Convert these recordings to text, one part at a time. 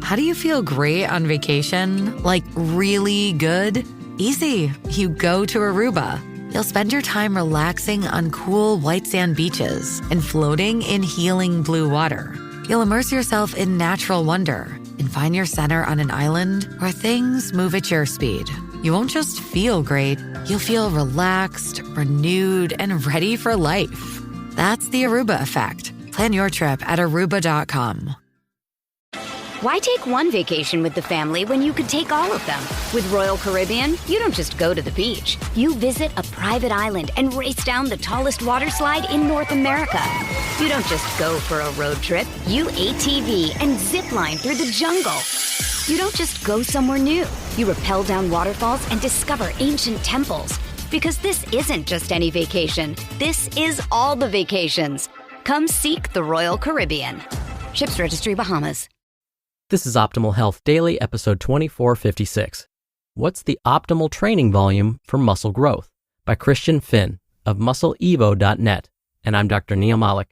How do you feel great on vacation? Like really good? Easy. You go to Aruba. You'll spend your time relaxing on cool white sand beaches and floating in healing blue water. You'll immerse yourself in natural wonder and find your center on an island where things move at your speed. You won't just feel great, you'll feel relaxed, renewed, and ready for life. That's the Aruba effect. Plan your trip at Aruba.com. Why take one vacation with the family when you could take all of them? With Royal Caribbean, you don't just go to the beach. You visit a private island and race down the tallest water slide in North America. You don't just go for a road trip. You ATV and zip line through the jungle. You don't just go somewhere new. You rappel down waterfalls and discover ancient temples. Because this isn't just any vacation. This is all the vacations. Come seek the Royal Caribbean. Ships Registry, Bahamas. This is Optimal Health Daily, episode 2456. What's the optimal training volume for muscle growth? By Christian Finn of muscleevo.net. And I'm Dr. Neil Malik.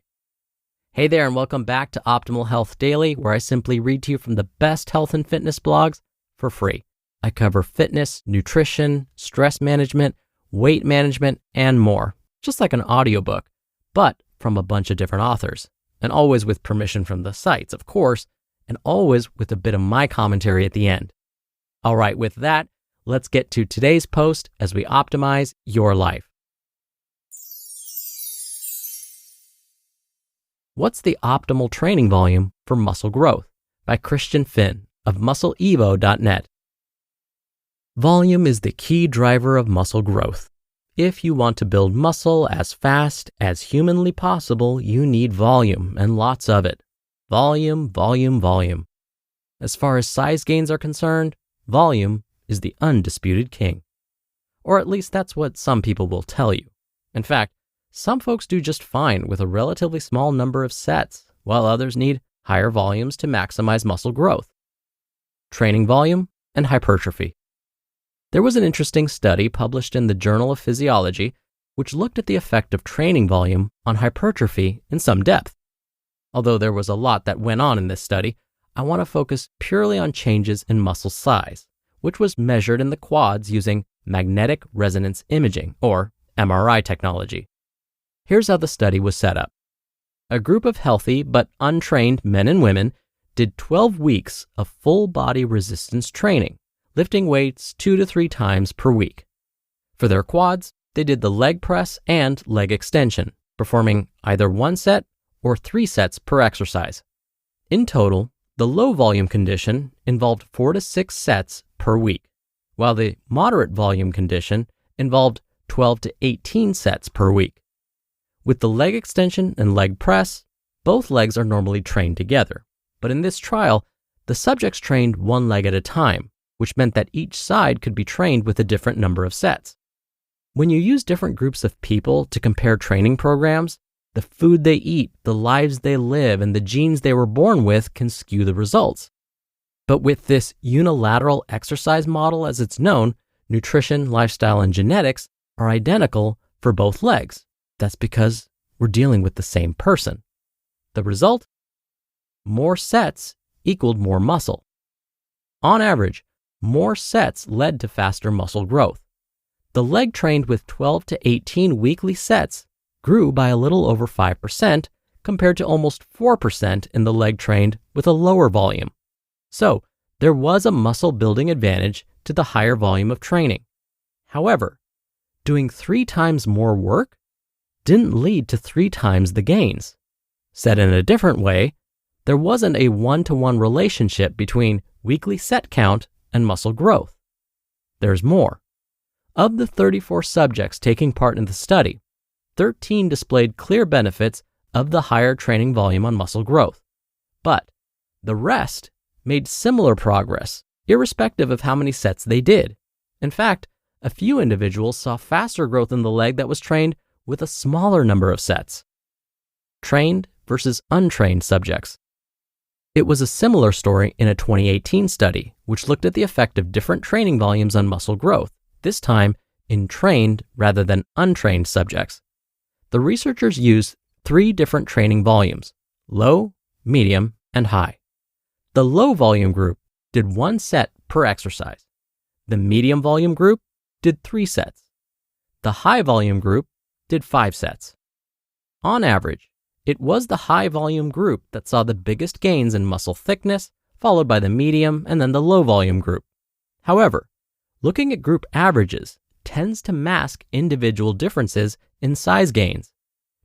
Hey there, and welcome back to Optimal Health Daily, where I simply read to you from the best health and fitness blogs for free. I cover fitness, nutrition, stress management, weight management, and more, just like an audiobook, but from a bunch of different authors, and always with permission from the sites, of course, and always with a bit of my commentary at the end. All right, with that, let's get to today's post as we optimize your life. What's the optimal training volume for muscle growth? By Christian Finn of muscleevo.net. Volume is the key driver of muscle growth. If you want to build muscle as fast as humanly possible, you need volume and lots of it. Volume, volume, volume. As far as size gains are concerned, volume is the undisputed king. Or at least that's what some people will tell you. In fact, some folks do just fine with a relatively small number of sets, while others need higher volumes to maximize muscle growth. Training volume and hypertrophy. There was an interesting study published in the Journal of Physiology which looked at the effect of training volume on hypertrophy in some depth. Although there was a lot that went on in this study, I want to focus purely on changes in muscle size, which was measured in the quads using magnetic resonance imaging, or MRI technology. Here's how the study was set up. A group of healthy but untrained men and women did 12 weeks of full body resistance training, lifting weights 2 to 3 times per week. For their quads, they did the leg press and leg extension, performing either 1 set or 3 sets per exercise. In total, the low volume condition involved 4 to 6 sets per week, while the moderate volume condition involved 12 to 18 sets per week. With the leg extension and leg press, both legs are normally trained together, but in this trial, the subjects trained one leg at a time, which meant that each side could be trained with a different number of sets. When you use different groups of people to compare training programs, the food they eat, the lives they live, and the genes they were born with can skew the results. But with this unilateral exercise model as it's known, nutrition, lifestyle, and genetics are identical for both legs. That's because we're dealing with the same person. The result? More sets equaled more muscle. On average, more sets led to faster muscle growth. The leg trained with 12 to 18 weekly sets grew by a little over 5% compared to almost 4% in the leg trained with a lower volume. So there was a muscle building advantage to the higher volume of training. However, doing 3 times more work didn't lead to 3 times the gains. Said in a different way, there wasn't a 1-to-1 relationship between weekly set count and muscle growth. There's more. Of the 34 subjects taking part in the study, 13 displayed clear benefits of the higher training volume on muscle growth. But the rest made similar progress, irrespective of how many sets they did. In fact, a few individuals saw faster growth in the leg that was trained with a smaller number of sets. Trained versus untrained subjects. It was a similar story in a 2018 study, which looked at the effect of different training volumes on muscle growth, this time in trained rather than untrained subjects. The researchers used 3 different training volumes: low, medium, and high. The low volume group did 1 set per exercise. The medium volume group did 3 sets. The high volume group did 5 sets. On average, it was the high volume group that saw the biggest gains in muscle thickness, followed by the medium and then the low volume group. However, looking at group averages tends to mask individual differences in size gains.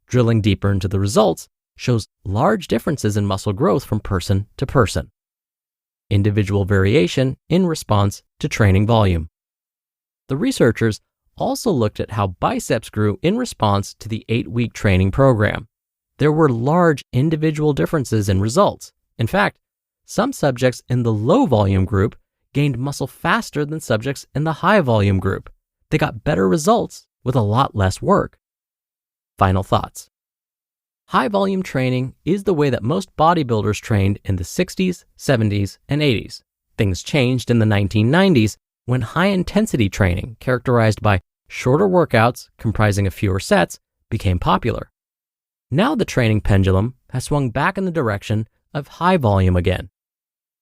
Drilling deeper into the results shows large differences in muscle growth from person to person. Individual variation in response to training volume. The researchers also looked at how biceps grew in response to the 8-week training program. There were large individual differences in results. In fact, some subjects in the low volume group gained muscle faster than subjects in the high volume group. They got better results with a lot less work. Final thoughts. High volume training is the way that most bodybuilders trained in the 60s, 70s, and 80s. Things changed in the 1990s when high intensity training, characterized by shorter workouts comprising of fewer sets, became popular. Now the training pendulum has swung back in the direction of high volume again.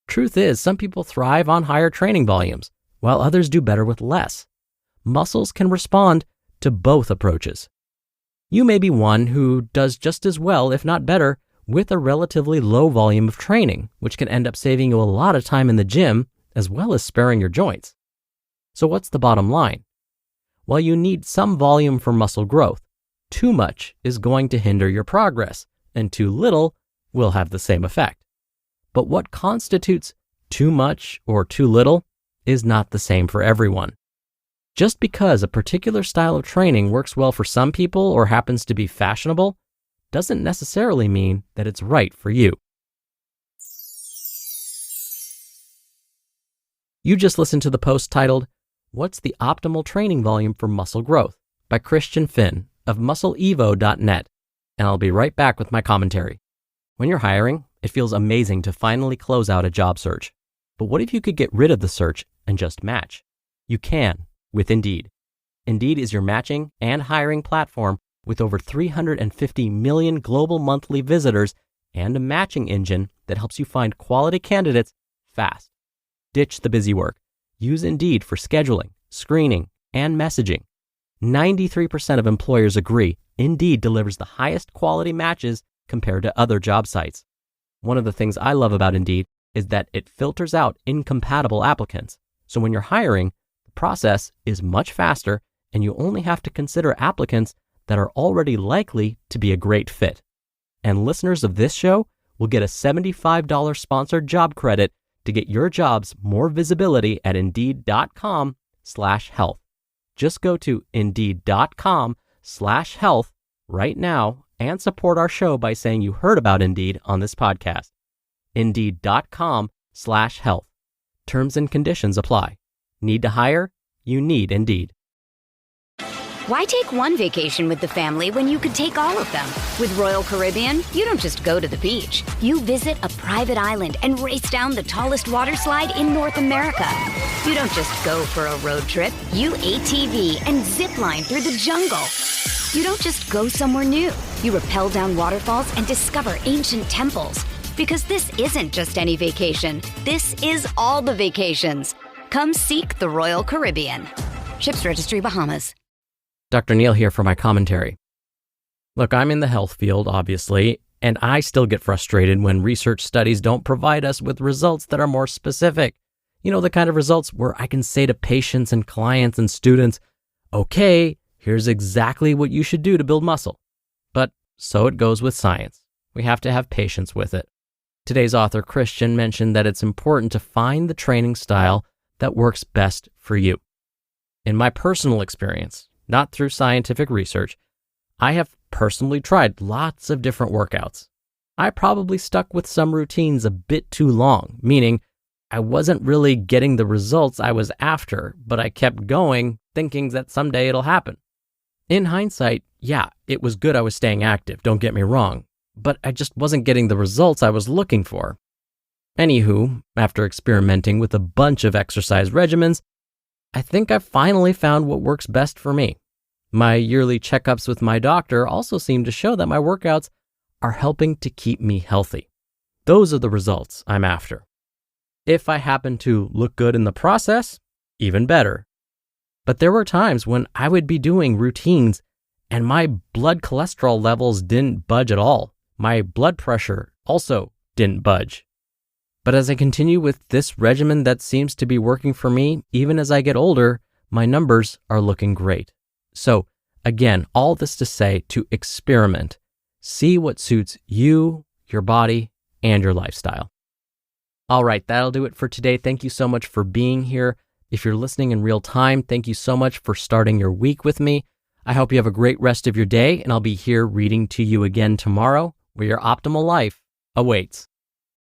Truth is, some people thrive on higher training volumes, while others do better with less. Muscles can respond to both approaches. You may be one who does just as well, if not better, with a relatively low volume of training, which can end up saving you a lot of time in the gym, as well as sparing your joints. So what's the bottom line? While you need some volume for muscle growth, too much is going to hinder your progress, and too little will have the same effect. But what constitutes too much or too little is not the same for everyone. Just because a particular style of training works well for some people or happens to be fashionable, doesn't necessarily mean that it's right for you. You just listened to the post titled, "What's the Optimal Training Volume for Muscle Growth?" by Christian Finn of muscleevo.net, and I'll be right back with my commentary. When you're hiring, it feels amazing to finally close out a job search. But what if you could get rid of the search and just match? You can with Indeed. Indeed is your matching and hiring platform with over 350 million global monthly visitors and a matching engine that helps you find quality candidates fast. Ditch the busy work. Use Indeed for scheduling, screening, and messaging. 93% of employers agree Indeed delivers the highest quality matches compared to other job sites. One of the things I love about Indeed is that it filters out incompatible applicants. So when you're hiring, the process is much faster and you only have to consider applicants that are already likely to be a great fit. And listeners of this show will get a $75 sponsored job credit to get your jobs more visibility at Indeed.com/health. Just go to Indeed.com/health right now and support our show by saying you heard about Indeed on this podcast. Indeed.com/health. Terms and conditions apply. Need to hire? You need Indeed. Why take one vacation with the family when you could take all of them? With Royal Caribbean, you don't just go to the beach. You visit a private island and race down the tallest water slide in North America. You don't just go for a road trip. You ATV and zip line through the jungle. You don't just go somewhere new. You rappel down waterfalls and discover ancient temples. Because this isn't just any vacation. This is all the vacations. Come seek the Royal Caribbean. Ships Registry, Bahamas. Dr. Neal here for my commentary. Look, I'm in the health field, obviously, and I still get frustrated when research studies don't provide us with results that are more specific. You know, the kind of results where I can say to patients and clients and students, okay, here's exactly what you should do to build muscle. But so it goes with science. We have to have patience with it. Today's author, Christian, mentioned that it's important to find the training style that works best for you. In my personal experience, not through scientific research, I have personally tried lots of different workouts. I probably stuck with some routines a bit too long, meaning I wasn't really getting the results I was after, but I kept going, thinking that someday it'll happen. In hindsight, yeah, it was good I was staying active, don't get me wrong, but I just wasn't getting the results I was looking for. Anywho, after experimenting with a bunch of exercise regimens, I think I've finally found what works best for me. My yearly checkups with my doctor also seem to show that my workouts are helping to keep me healthy. Those are the results I'm after. If I happen to look good in the process, even better. But there were times when I would be doing routines and my blood cholesterol levels didn't budge at all. My blood pressure also didn't budge. But as I continue with this regimen that seems to be working for me, even as I get older, my numbers are looking great. So again, all this to say to experiment. See what suits you, your body, and your lifestyle. All right, that'll do it for today. Thank you so much for being here. If you're listening in real time, thank you so much for starting your week with me. I hope you have a great rest of your day, and I'll be here reading to you again tomorrow, where your optimal life awaits.